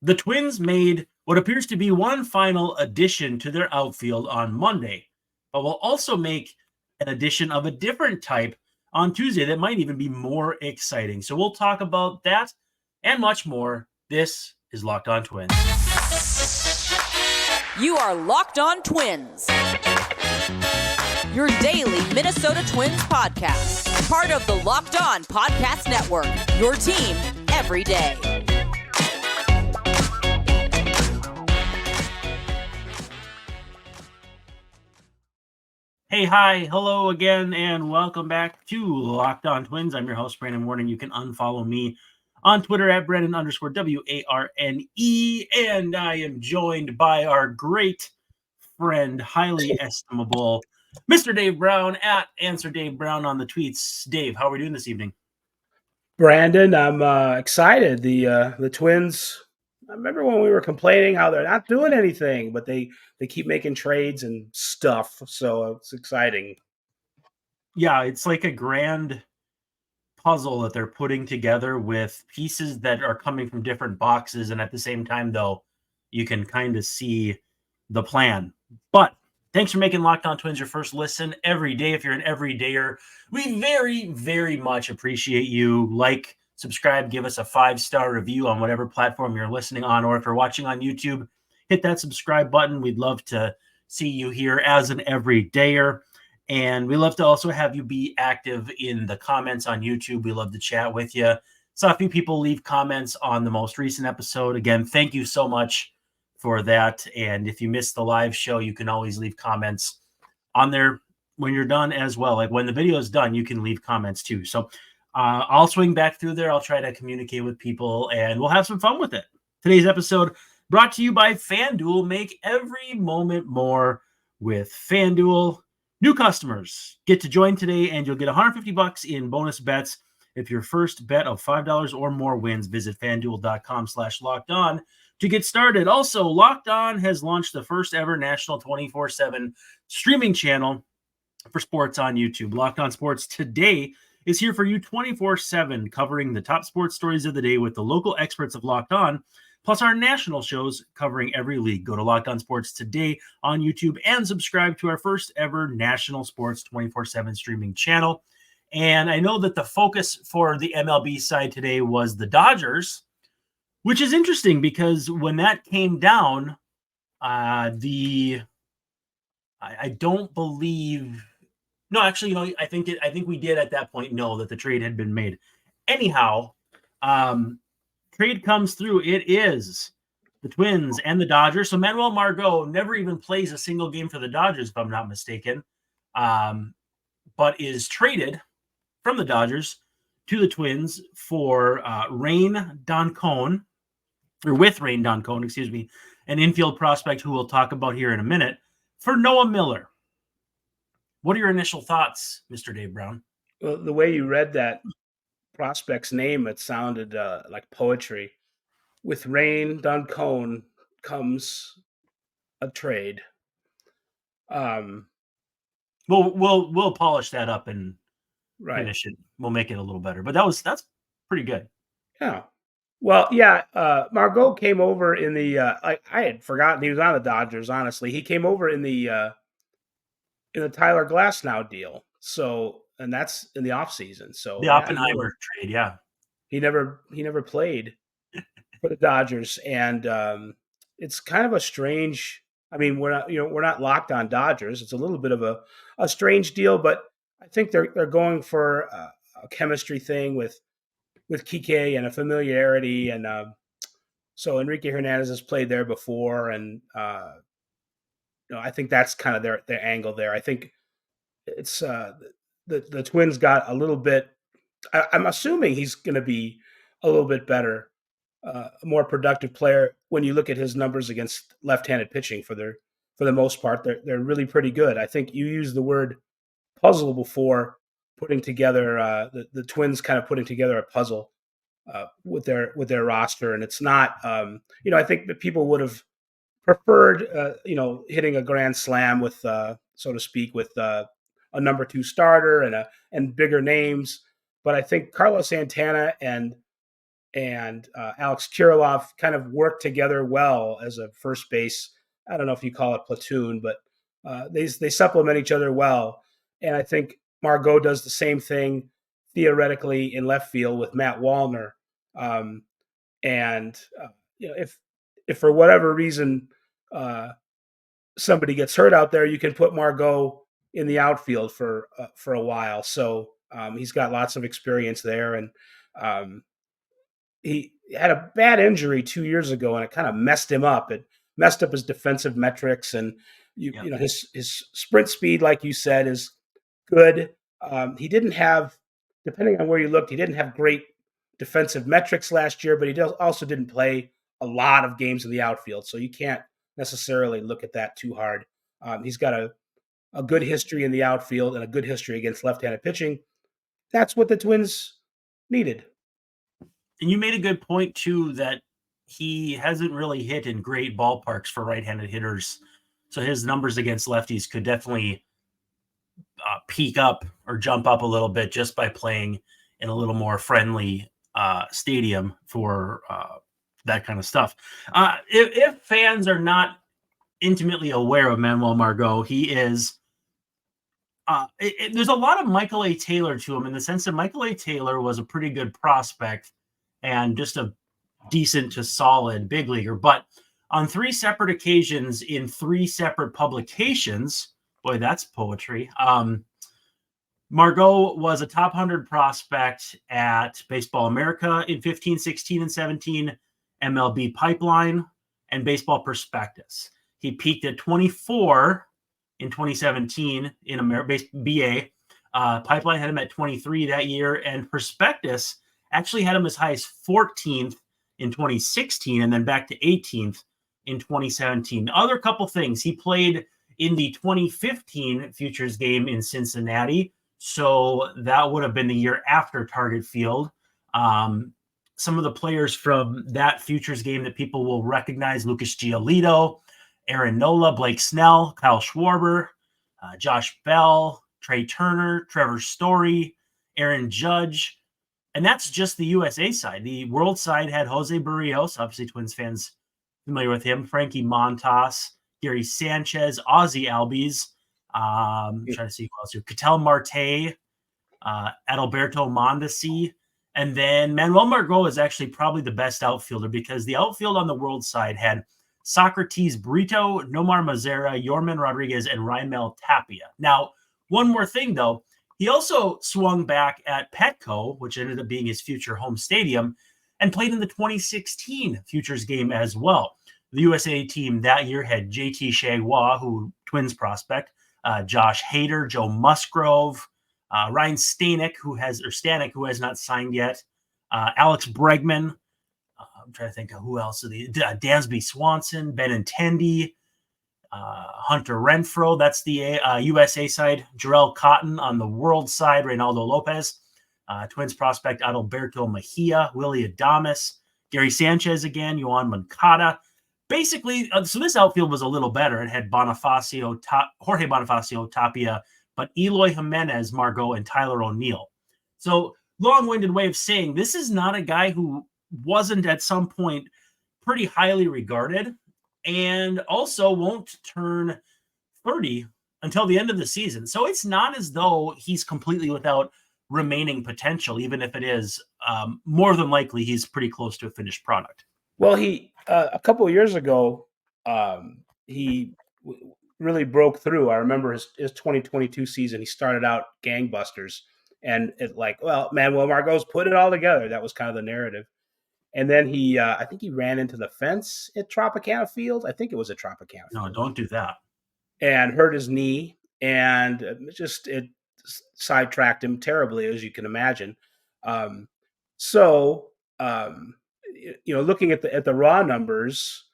The Twins made what appears to be one final addition to their outfield on Monday, but will also make an addition of a different type on Tuesday that might even be more exciting. So we'll talk about that and much more. This is Locked On Twins. You are Locked On Twins, your daily Minnesota Twins podcast, part of the Locked On Podcast Network, your team every day. Hey, hi, hello again, and welcome back to Locked On Twins. I'm your host, Brandon Warren. You can unfollow me on Twitter at Brandon_WARNE, and I am joined by our great friend, highly estimable, Mr. Dave Brown at Answer Dave Brown on the tweets. Dave, how are we doing this evening? Brandon, I'm excited. The Twins. I remember when we were complaining how they're not doing anything, but they keep making trades and stuff. So it's exciting. Yeah, it's like a grand puzzle that they're putting together with pieces that are coming from different boxes, and at the same time, though, you can kind of see the plan. But thanks for making Locked On Twins your first listen every day. If you're an everydayer, we very, very much appreciate you. Like, subscribe, give us a 5-star review on whatever platform you're listening on, or if you're watching on YouTube, hit that subscribe button. We'd love to see you here as an everydayer. And we love to also have you be active in the comments on YouTube. We love to chat with you. Saw a few people leave comments on the most recent episode. Again, thank you so much for that. And if you missed the live show, you can always leave comments on there when you're done as well. Like when the video is done, you can leave comments too. So I'll swing back through there. I'll try to communicate with people and we'll have some fun with it. Today's episode brought to you by FanDuel. Make every moment more with FanDuel. New customers get to join today and you'll get $150 in bonus bets if your first bet of $5 or more wins. Visit FanDuel.com/lockedon to get started. Also, Locked On has launched the first ever national 24/7 streaming channel for sports on YouTube. Locked On Sports Today is here for you 24/7, covering the top sports stories of the day with the local experts of Locked On, plus our national shows covering every league. Go to Locked On Sports Today on YouTube and subscribe to our first ever national sports 24/7 streaming channel. And I know that the focus for the MLB side today was the Dodgers, which is interesting because when that came down, I don't believe. No, actually, I think we did at that point know that the trade had been made. Anyhow, trade comes through. It is the Twins and the Dodgers. So Manuel Margot never even plays a single game for the Dodgers, if I'm not mistaken, but is traded from the Dodgers to the Twins for Rain Doncone, or with Rain Doncone, excuse me, an infield prospect who we'll talk about here in a minute, for Noah Miller. What are your initial thoughts, Mr. Dave Brown? Well, the way you read that prospect's name, it sounded like poetry. With Rain Doncone comes a trade. We'll polish that up and Right. finish it. We'll make it a little better. But that's pretty good. Yeah. Well, yeah. Margot came over in the. I had forgotten he was on the Dodgers. Honestly, he came over in the Tyler Glasnow deal. So, and that's in the offseason. So The Oppenheimer trade, yeah. He never played for the Dodgers, and it's kind of a strange. I mean, we're not locked on Dodgers. It's a little bit of a strange deal, but I think they're going for a chemistry thing with Kike and a familiarity, and so Enrique Hernandez has played there before, and I think that's kind of their angle there. I think it's the Twins got a little bit. I'm assuming he's going to be a little bit better, a more productive player when you look at his numbers against left-handed pitching. For the most part, they're really pretty good. I think you used the word puzzle before, putting together the Twins kind of putting together a puzzle with their roster, and it's not. I think that people would have preferred hitting a grand slam with so to speak with a number 2 starter and bigger names. But I think Carlos Santana and and Alex Kirilloff kind of work together well as a first base. I don't know if you call it platoon, but they supplement each other well. And I think Margot does the same thing theoretically in left field with Matt Wallner. And if for whatever reason somebody gets hurt out there, you can put Margot in the outfield for a while. So he's got lots of experience there, and he had a bad injury 2 years ago, and it kind of messed him up. It messed up his defensive metrics, and his sprint speed, like you said, is good. He didn't have, depending on where you looked, he didn't have great defensive metrics last year, but he also didn't play a lot of games in the outfield, so you can't necessarily look at that too hard. He's got a good history in the outfield and a good history against left-handed pitching. That's what the Twins needed. And you made a good point, too, that he hasn't really hit in great ballparks for right-handed hitters. So his numbers against lefties could definitely peak up or jump up a little bit just by playing in a little more friendly stadium for that kind of stuff. If fans are not intimately aware of Manuel Margot, he is there's a lot of Michael A. Taylor to him, in the sense that Michael A. Taylor was a pretty good prospect and just a decent to solid big leaguer. But on 3 separate occasions in 3 separate publications, boy, that's poetry. Margot was a top 100 prospect at Baseball America in 15, 16, and 17, MLB Pipeline, and Baseball Prospectus. He peaked at 24 in 2017 in BA. Pipeline had him at 23 that year, and Prospectus actually had him as high as 14th in 2016, and then back to 18th in 2017. Other couple things. He played in the 2015 Futures game in Cincinnati, so that would have been the year after Target Field. Some of the players from that Futures game that people will recognize: Lucas Giolito, Aaron Nola, Blake Snell, Kyle Schwarber, Josh Bell, Trey Turner, Trevor Story, Aaron Judge. And that's just the USA side. The world side had Jose Barrios, obviously Twins fans familiar with him, Frankie Montas, Gary Sanchez, Ozzie Albies, I'm trying to see who else here, Ketel Marte, Adalberto Mondesi. And then Manuel Margot is actually probably the best outfielder, because the outfield on the world side had Socrates Brito, Nomar Mazera, Yorman Rodriguez, and Raimel Tapia. Now, one more thing, though. He also swung back at Petco, which ended up being his future home stadium, and played in the 2016 Futures game as well. The USA team that year had JT Chagua, who Twins prospect, Josh Hader, Joe Musgrove, Ryan Stanek, who has not signed yet, Alex Bregman. I'm trying to think of who else. Dansby Swanson, Benintendi, Hunter Renfroe. That's the USA side. Jarrell Cotton. On the world side, Reynaldo Lopez. Twins prospect Adalberto Mejia, Willie Adames, Gary Sanchez again, Yohan Moncada. Basically, so this outfield was a little better. It had Jorge Bonifacio, Tapia, but Eloy Jimenez, Margot, and Tyler O'Neill. So long-winded way of saying this is not a guy who wasn't at some point pretty highly regarded, and also won't turn 30 until the end of the season. So it's not as though he's completely without remaining potential, even if it is more than likely he's pretty close to a finished product. Well, he a couple of years ago, he really broke through. I remember his 2022 season. He started out gangbusters, and Manuel Margot's put it all together. That was kind of the narrative. And then I think he ran into the fence at Tropicana Field. I think it was at Tropicana Field. No, don't do that. And hurt his knee, and it sidetracked him terribly, as you can imagine. Looking at the raw numbers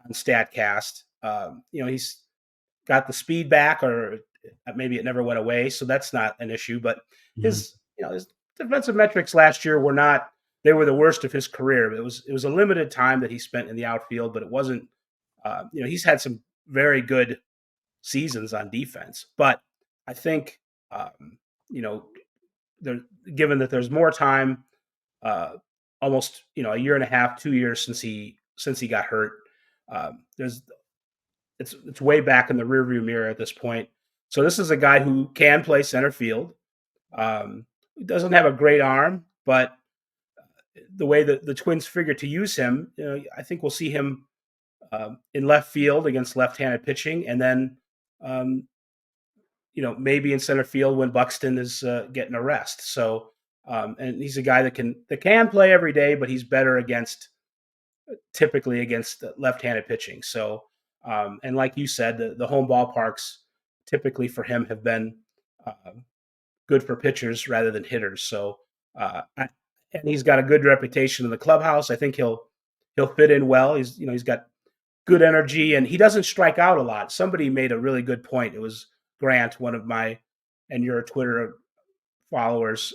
on Statcast, he's got the speed back, or maybe it never went away, so that's not an issue. But his defensive metrics last year they were the worst of his career. It was a limited time that he spent in the outfield, but it wasn't. He's had some very good seasons on defense, but I think given that there's more time almost a year and a half, 2 years since he got hurt. It's way back in the rearview mirror at this point. So this is a guy who can play center field. He doesn't have a great arm, but the way that the Twins figure to use him, I think we'll see him in left field against left-handed pitching, and then maybe in center field when Buxton is getting a rest. So, and he's a guy that can play every day, but he's better typically against left-handed pitching. So, and like you said, the home ballparks typically for him have been good for pitchers rather than hitters. So, and he's got a good reputation in the clubhouse. I think he'll fit in well. He's got good energy, and he doesn't strike out a lot. Somebody made a really good point. It was Grant, one of my and your Twitter followers,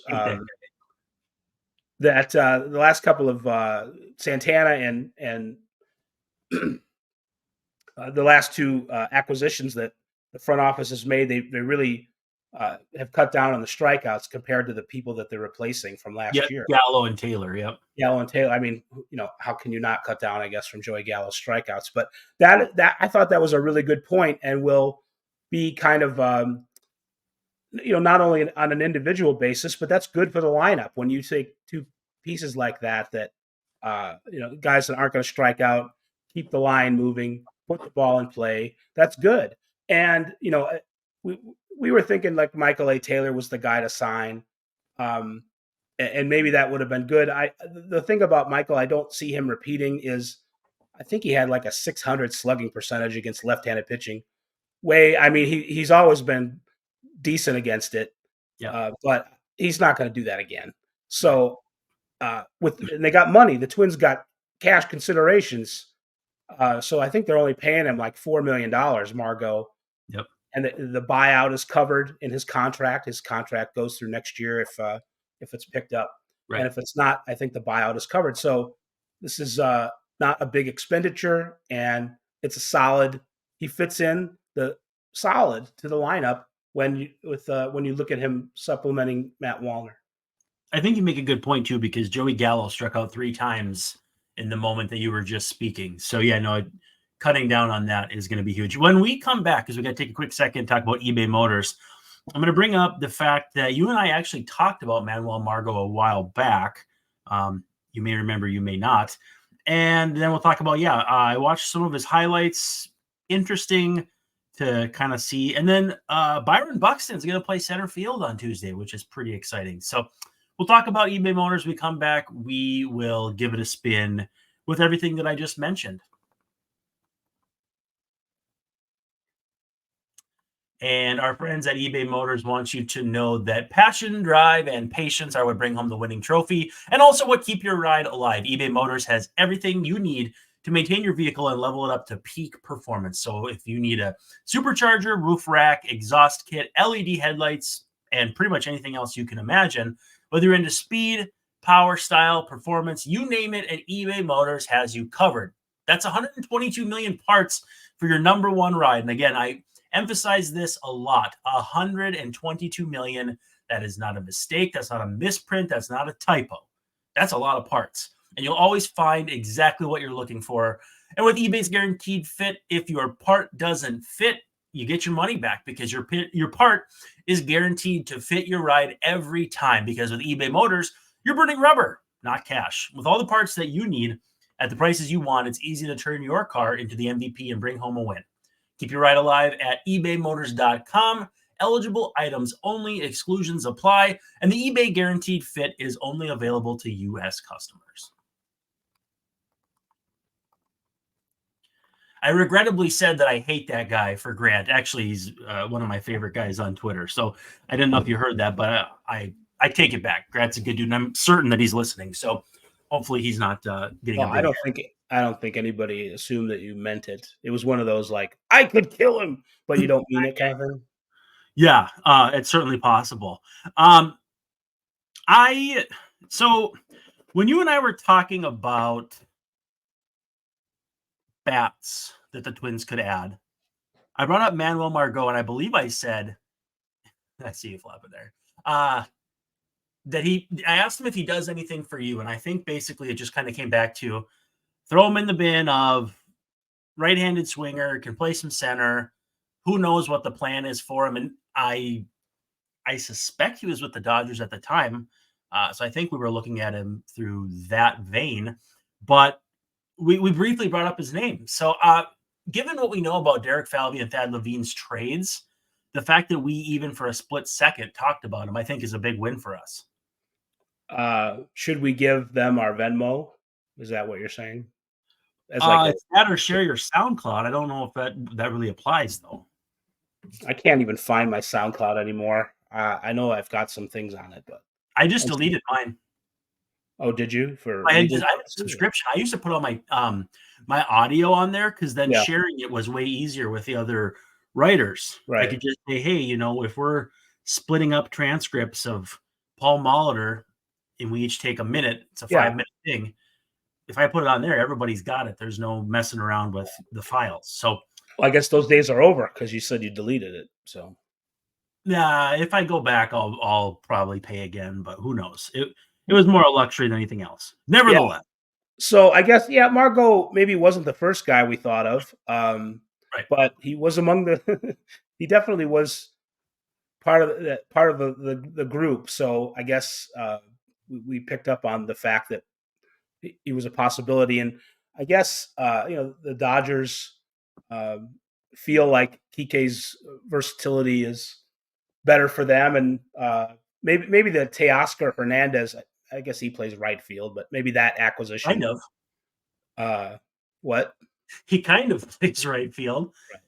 that the last couple of Santana and the last two acquisitions that the front office has made, they really have cut down on the strikeouts compared to the people that they're replacing from last year. Gallo and Taylor, yep. Gallo and Taylor. I mean, how can you not cut down, I guess, from Joey Gallo's strikeouts? But that I thought that was a really good point, and will be kind of not only on an individual basis, but that's good for the lineup when you take two pieces like that guys that aren't going to strike out, keep the line moving, put the ball in play. That's good. And we were thinking like Michael A. Taylor was the guy to sign, and maybe that would have been good. The thing about Michael, I don't see him repeating is, I think he had like a 600 slugging percentage against left-handed pitching. He's always been decent against it, but he's not going to do that again. So, and they got money. The Twins got cash considerations, so I think they're only paying him like $4 million, Margot. Yep. And the buyout is covered in his contract. His contract goes through next year if it's picked up. Right. And if it's not, I think the buyout is covered. So this is not a big expenditure, and it's a solid. He fits in the solid to the lineup when you look at him supplementing Matt Wallner. I think you make a good point too, because Joey Gallo struck out 3 times in the moment that you were just speaking. So yeah, no, cutting down on that is going to be huge. When we come back, because we got to take a quick second to talk about eBay Motors, I'm going to bring up the fact that you and I actually talked about Manuel Margot a while back. You may remember, you may not. And then we'll talk about, I watched some of his highlights. Interesting to kind of see. And then Byron Buxton is going to play center field on Tuesday, which is pretty exciting. So we'll talk about eBay Motors. We come back, we will give it a spin with everything that I just mentioned. And our friends at eBay Motors want you to know that passion, drive, and patience are what bring home the winning trophy, and also what keep your ride alive. eBay Motors has everything you need to maintain your vehicle and level it up to peak performance. So if you need a supercharger, roof rack, exhaust kit, LED headlights, and pretty much anything else you can imagine, whether you're into speed, power, style, performance, you name it, and eBay Motors has you covered. That's 122 million parts for your number one ride. And again, I emphasize this a lot. 122 million. That is not a mistake. That's not a misprint. That's not a typo. That's a lot of parts. And you'll always find exactly what you're looking for. And with eBay's guaranteed fit, if your part doesn't fit, you get your money back, because your part is guaranteed to fit your ride every time. Because with eBay Motors, you're burning rubber, not cash. With all the parts that you need at the prices you want, it's easy to turn your car into the MVP and bring home a win. Keep your ride alive at ebaymotors.com. Eligible items only, exclusions apply, and the eBay guaranteed fit is only available to U.S. customers. I regrettably said that I hate that guy for Grant. Actually, he's one of my favorite guys on Twitter. So I didn't know if you heard that, but I take it back. Grant's a good dude, and I'm certain that he's listening. So hopefully he's not getting. Well, I don't think anybody assumed that you meant it. It was one of those like, I could kill him, but you don't mean it, Kevin. Yeah, it's certainly possible. So when you and I were talking about bats that the Twins could add, I brought up Manuel Margot, and I believe I said, I see you flapping there. I asked him if he does anything for you, and I think basically it just kind of came back to throw him in the bin of right-handed swinger, can play some center. Who knows what the plan is for him? And I suspect he was with the Dodgers at the time, so I think we were looking at him through that vein. But we briefly brought up his name. So, given what we know about Derek Falvey and Thad Levine's trades, the fact that we even for a split second talked about him, I think, is a big win for us. Should we give them our Venmo? Is that what you're saying? It's that or share your SoundCloud. I don't know if that really applies, though. I can't even find my SoundCloud anymore. I know I've got some things on it, but I just deleted mine. Oh, did you? I had a subscription. I used to put all my my audio on there because then sharing it was way easier with the other writers. Right. I could just say, hey, if we're splitting up transcripts of Paul Molitor and we each take a minute, it's a 5-minute thing. If I put it on there, everybody's got it. There's no messing around with the files. So I guess those days are over because you said you deleted it. So if I go back, I'll probably pay again, but who knows? It was more a luxury than anything else. Nevertheless. So I guess, Margot maybe wasn't the first guy we thought of. Right. But he was among he definitely was part of the group. So I guess we picked up on the fact that he was a possibility. And I guess, the Dodgers feel like Kike's versatility is better for them. And maybe the Teoscar Hernandez, I guess he plays right field, but maybe that acquisition. Kind of. What? He kind of plays right field. Right.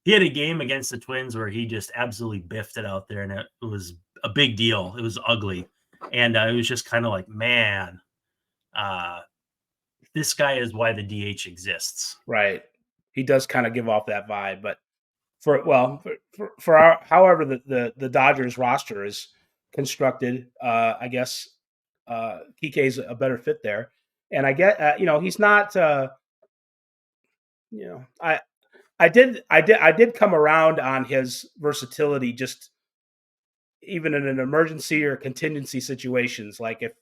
He had a game against the Twins where he just absolutely biffed it out there, and it was a big deal. It was ugly. And it was just kind of like, man, this guy is why the DH exists. Right. He does kind of give off that vibe, but however the Dodgers roster is constructed, I guess Kike's a better fit there. And I get, he's not, I did come around on his versatility, just even in an emergency or contingency situations, like if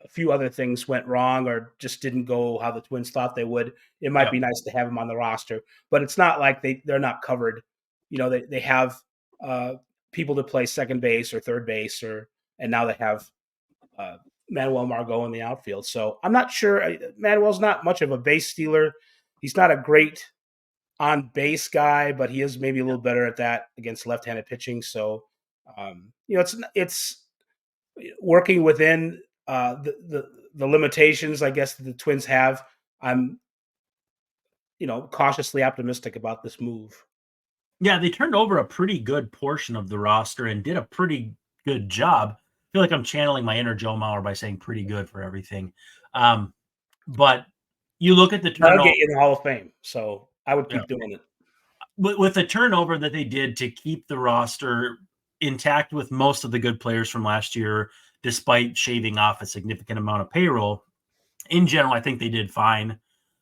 a few other things went wrong or just didn't go how the Twins thought they would, it might be nice to have him on the roster. But it's not like they're not covered. They have people to play second base or third base, and now they have Manuel Margot in the outfield. So I'm not sure. Manuel's not much of a base stealer. He's not a great on base guy, but he is maybe a little better at that against left-handed pitching. So, it's working within the limitations, I guess, that the Twins have. I'm, cautiously optimistic about this move. Yeah, they turned over a pretty good portion of the roster and did a pretty good job. I feel like I'm channeling my inner Joe Mauer by saying pretty good for everything. But you look at the turnover. I'll get you in the Hall of Fame, so I would keep doing it. With the turnover that they did to keep the roster intact with most of the good players from last year, despite shaving off a significant amount of payroll, in general, I think they did fine.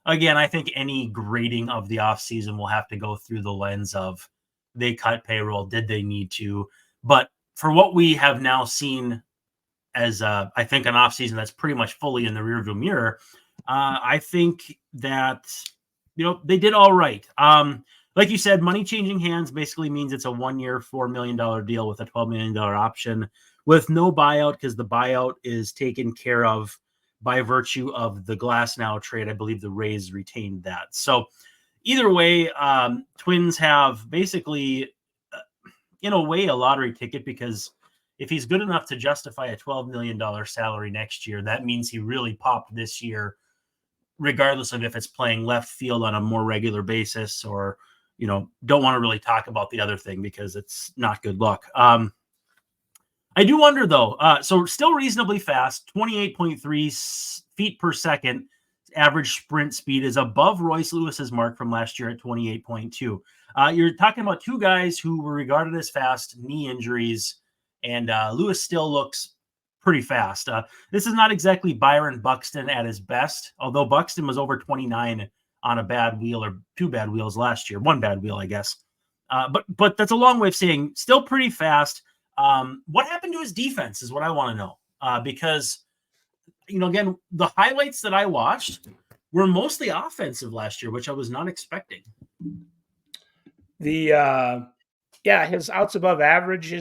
Again, I think any grading of the offseason will have to go through the lens of they cut payroll, did they need to? But for what we have now seen as, I think, an offseason that's pretty much fully in the rearview mirror, I think that, they did all right. Like you said, money changing hands basically means it's a 1-year, $4 million deal with a $12 million option with no buyout, because the buyout is taken care of by virtue of the Glasnow trade. I believe the Rays retained that. So either way, Twins have basically, in a way, a lottery ticket, because if he's good enough to justify a $12 million salary next year, that means he really popped this year, regardless of if it's playing left field on a more regular basis or, don't want to really talk about the other thing because it's not good luck. I do wonder, though, so still reasonably fast, 28.3 feet per second. Average sprint speed is above Royce Lewis's mark from last year at 28.2. You're talking about two guys who were regarded as fast, knee injuries, and Lewis still looks pretty fast. This is not exactly Byron Buxton at his best, although Buxton was over 29 on a bad wheel or two bad wheels last year. One bad wheel, I guess. But that's a long way of saying still pretty fast. What happened to his defense is what I want to know. Because, again, the highlights that I watched were mostly offensive last year, which I was not expecting. His outs above average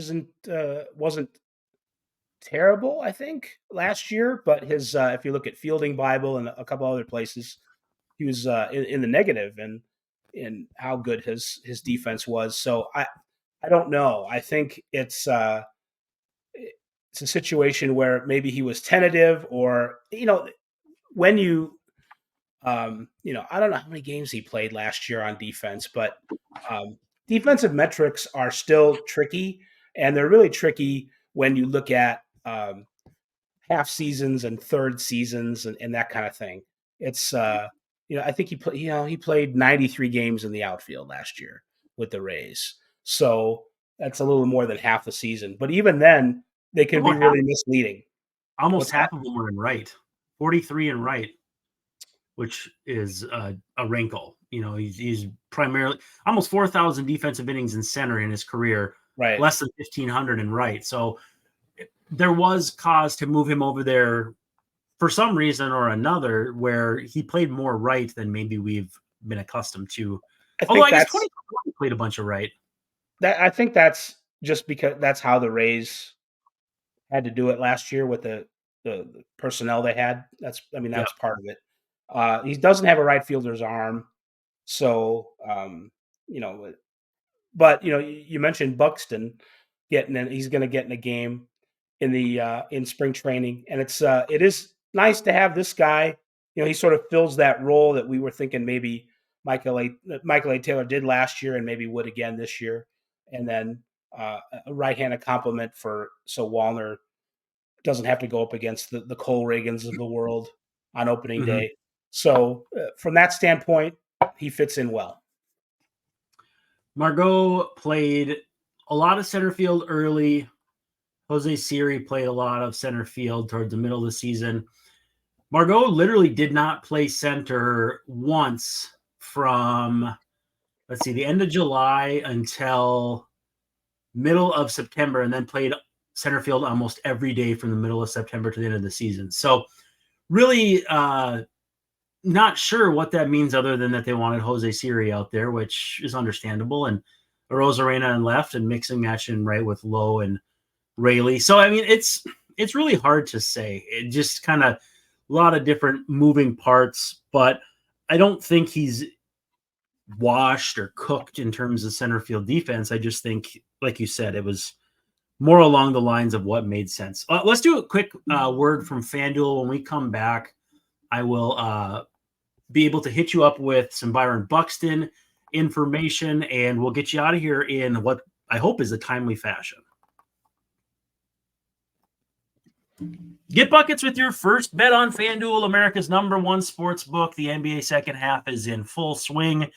wasn't terrible, I think, last year, but his if you look at Fielding Bible and a couple other places, he was in the negative and in how good his defense was. So I don't know. I think it's a situation where maybe he was tentative, or when you I don't know how many games he played last year on defense, but defensive metrics are still tricky, and they're really tricky when you look at half seasons and third seasons and that kind of thing. It's I think he played 93 games in the outfield last year with the Rays, so that's a little more than half the season. But even then, they can be really misleading. Almost half of them were in right, 43 in right, which is a wrinkle. He's primarily almost 4,000 defensive innings in center in his career, right? Less than 1,500 in right. So there was cause to move him over there for some reason or another, where he played more right than maybe we've been accustomed to. Although I guess 2021 played a bunch of right. I think that's just because that's how the Rays had to do it last year with the personnel they had. That's part of it. He doesn't have a right fielder's arm, so but you mentioned Buxton getting in. He's going to get in a game in spring training, and it is nice to have this guy. He sort of fills that role that we were thinking maybe Michael A. Taylor did last year and maybe would again this year, and then a right-handed complement so Wallner doesn't have to go up against the Cole Reagans of the world on opening day. So from that standpoint, he fits in well. Margot played a lot of center field early. Jose Siri played a lot of center field towards the middle of the season. Margot literally did not play center once from, the end of July until middle of September, and then played center field almost every day from the middle of September to the end of the season. So really not sure what that means, other than that they wanted Jose Siri out there, which is understandable, and Arozarena in left and mixing matching right with Lowe and Rayleigh. So it's really hard to say. It just kind of a lot of different moving parts, but I don't think he's washed or cooked in terms of center field defense. I just think, like you said, it was more along the lines of what made sense. Let's do a quick word from FanDuel. When we come back, I will be able to hit you up with some Byron Buxton information, and we'll get you out of here in what I hope is a timely fashion. Get buckets with your first bet on FanDuel, America's #1 sports book. The NBA second half is in full swing.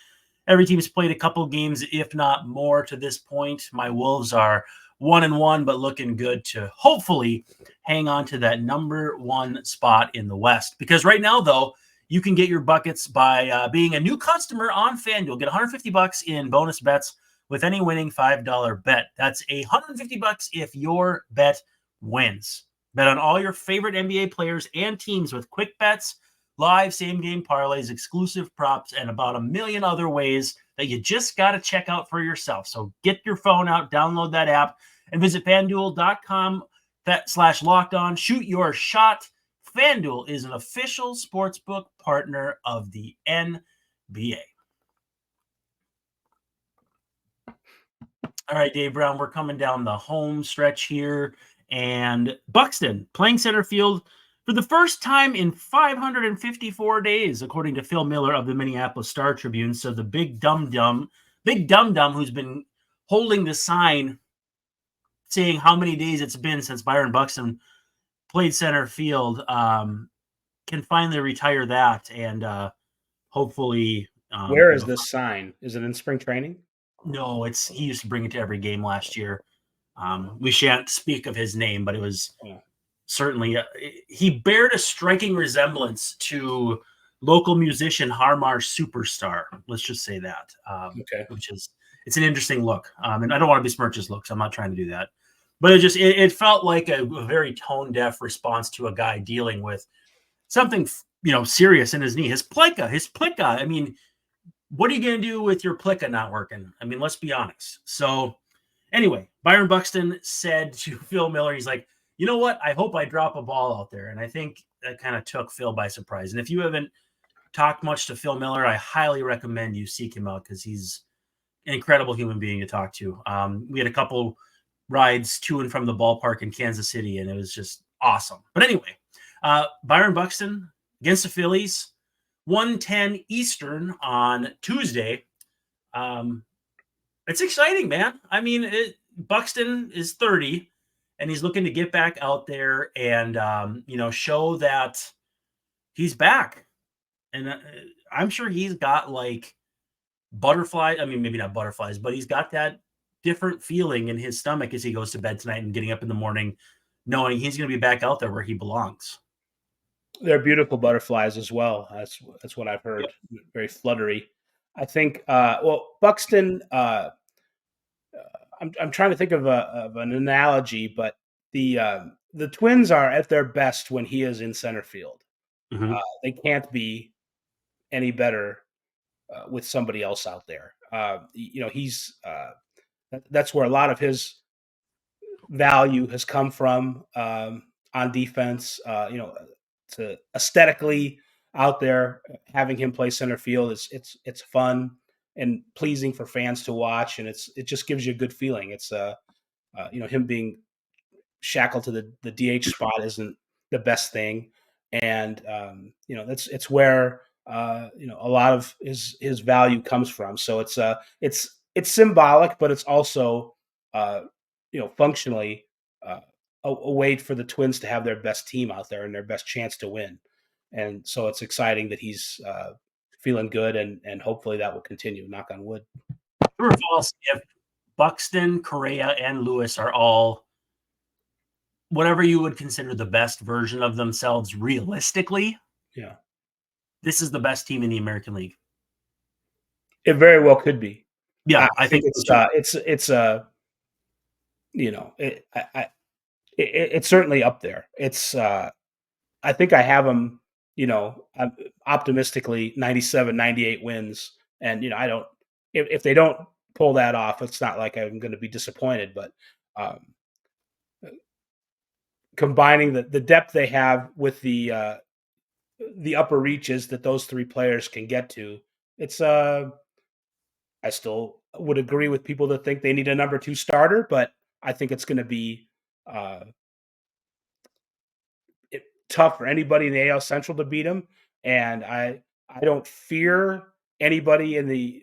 Every team's played a couple games, if not more, to this point. My Wolves are 1-1, but looking good to hopefully hang on to that #1 spot in the West. Because right now, though, you can get your buckets by being a new customer on FanDuel. Get $150 in bonus bets with any winning $5 bet. That's $150 if your bet wins. Bet on all your favorite NBA players and teams with quick bets, live same-game parlays, exclusive props, and about a million other ways that you just got to check out for yourself. So get your phone out, download that app, and visit FanDuel.com/lockedon. Shoot your shot. FanDuel is an official sportsbook partner of the NBA. All right, Dave Brown, we're coming down the home stretch here. And Buxton playing center field for the first time in 554 days, according to Phil Miller of the Minneapolis Star-Tribune. So the big dum-dum who's been holding the sign saying how many days it's been since Byron Buxton played center field, can finally retire that. And hopefully... Where is this sign? Is it in spring training? No, he used to bring it to every game last year. We shan't speak of his name, but it was certainly he bared a striking resemblance to local musician Harmar Superstar. Let's just say that. Okay. It's an interesting look. And I don't want to besmirch his looks. I'm not trying to do that. But it felt like a very tone deaf response to a guy dealing with something serious in his knee. His plica. I mean, what are you going to do with your plica not working? I mean, let's be honest. So anyway, Byron Buxton said to Phil Miller, he's like, you know what? I hope I drop a ball out there. And I think that kind of took Phil by surprise. And if you haven't talked much to Phil Miller, I highly recommend you seek him out because he's an incredible human being to talk to. We had a couple rides to and from the ballpark in Kansas City, and it was just awesome. But anyway, Byron Buxton against the Phillies, 1:10 Eastern on Tuesday. It's exciting, man. I mean, Buxton is 30, and he's looking to get back out there and show that he's back. And I'm sure he's got like butterflies. I mean, maybe not butterflies, but he's got that different feeling in his stomach as he goes to bed tonight and getting up in the morning, knowing he's going to be back out there where he belongs. They're beautiful butterflies as well. That's what I've heard. Yep. Very fluttery. I think. Buxton. I'm trying to think of an analogy, but the Twins are at their best when he is in center field. Mm-hmm. They can't be any better with somebody else out there. He's that's where a lot of his value has come from on defense. To aesthetically out there, having him play center field it's fun and pleasing for fans to watch, and it just gives you a good feeling. It's him being shackled to the DH spot isn't the best thing, and it's where a lot of his value comes from. So it's symbolic, but it's also functionally a way for the Twins to have their best team out there and their best chance to win. And so it's exciting that he's feeling good, and hopefully that will continue. Knock on wood. True or false, if Buxton, Correa, and Lewis are all whatever you would consider the best version of themselves realistically, this is the best team in the American League. It very well could be. Yeah, I think it's certainly up there. It's I think I have them, optimistically 97, 98 wins. And, I don't, if they don't pull that off, it's not like I'm going to be disappointed, but combining the depth they have with the upper reaches that those three players can get to, it's I still would agree with people that think they need a number 2 starter, but I think it's going to be tough for anybody in the AL Central to beat them. And I don't fear anybody in the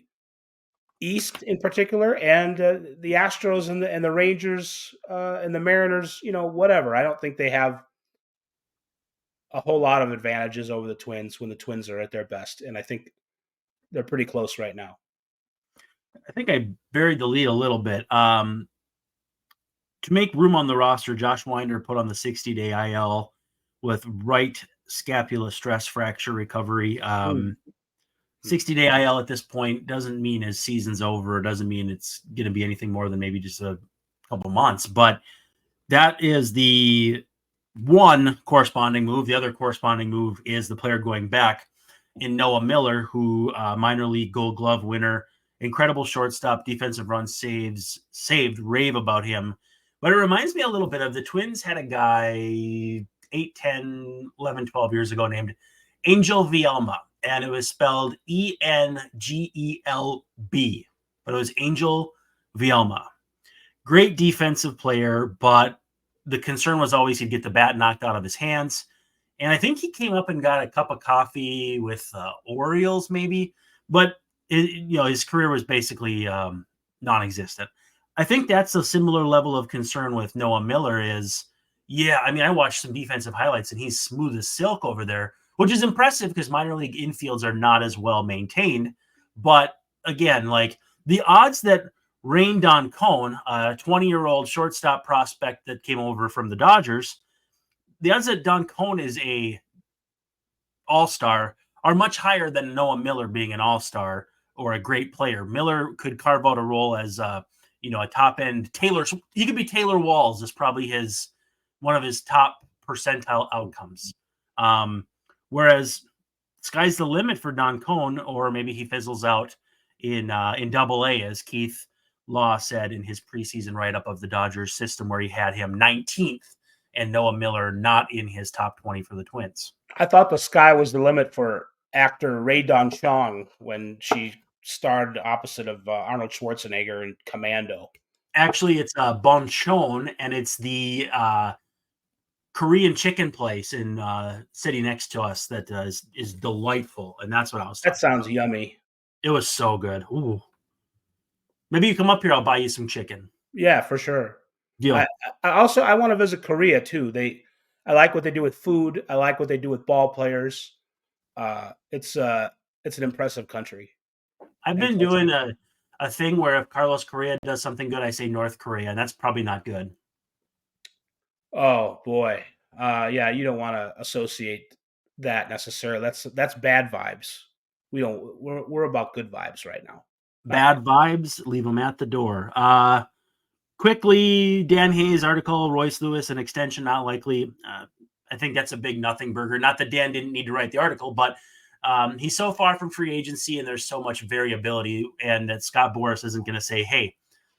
East in particular, and the Astros and the Rangers and the Mariners, whatever. I don't think they have a whole lot of advantages over the Twins when the Twins are at their best. And I think they're pretty close right now. I think I buried the lead a little bit. To make room on the roster, Josh Winder put on the 60-day IL with right scapula stress fracture recovery. 60-day IL at this point doesn't mean his season's over. It doesn't mean it's going to be anything more than maybe just a couple months. But that is the one corresponding move. The other corresponding move is the player going back in Noah Miller, who minor league Gold Glove winner, incredible shortstop, defensive run saved, rave about him. But it reminds me a little bit of the Twins had a guy 8, 10, 11, 12 years ago named Angel Vielma, and it was spelled Engelb, but it was Angel Vielma. Great defensive player, but the concern was always he'd get the bat knocked out of his hands. And I think he came up and got a cup of coffee with Orioles maybe, but his career was basically non-existent. I think that's a similar level of concern with Noah Miller is, I watched some defensive highlights and he's smooth as silk over there, which is impressive because minor league infields are not as well maintained. But again, like the odds that Don Cone, a 20-year-old shortstop prospect that came over from the Dodgers, the odds that Don Cone is a all-star are much higher than Noah Miller being an all-star or a great player. Miller could carve out a role as a top end Taylor. He could be Taylor Walls is probably one of his top percentile outcomes. Whereas sky's the limit for Don Cohn, or maybe he fizzles out in Double-A, as Keith Law said in his preseason write-up of the Dodgers system, where he had him 19th and Noah Miller not in his top 20 for the Twins. I thought the sky was the limit for actor Ray Don Chong when she starred opposite of Arnold Schwarzenegger in Commando. Actually, it's Bonchon, and it's the Korean chicken place in city next to us that is delightful, and that's what I was talking That sounds about. yummy. It was so good. Ooh. Maybe you come up here, I'll buy you some chicken. Yeah, for sure. Deal. I want to visit Korea too. I like what they do with food. I like what they do with ball players. It's an impressive country. I've been doing a thing where if Carlos Correa does something good, I say North Korea, and that's probably not good. Oh boy. Yeah, you don't want to associate that necessarily. That's bad vibes. We're about good vibes right now. Bad vibes, leave them at the door. Quickly, Dan Hayes article, Royce Lewis, an extension not likely. I think that's a big nothing burger. Not that Dan didn't need to write the article, but he's so far from free agency and there's so much variability, and that Scott Boras isn't going to say, hey,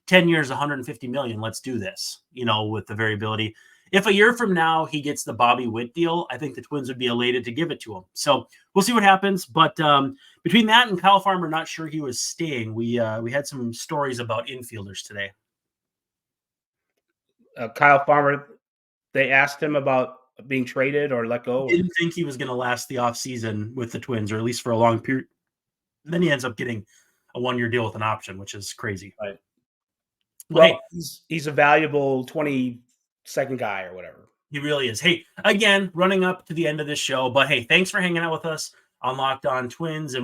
10 years, 150 million, let's do this, with the variability. If a year from now he gets the Bobby Witt deal, I think the Twins would be elated to give it to him. So we'll see what happens. But between that and Kyle Farmer, not sure he was staying. We had some stories about infielders today. Kyle Farmer, they asked him about being traded or let go. Didn't think he was going to last the offseason with the Twins, or at least for a long period. Then he ends up getting a 1-year deal with an option, which is crazy. Right. Well, hey, he's a valuable 22nd guy or whatever. He really is. Hey, again, running up to the end of this show, but hey, thanks for hanging out with us on Locked On Twins, and we'll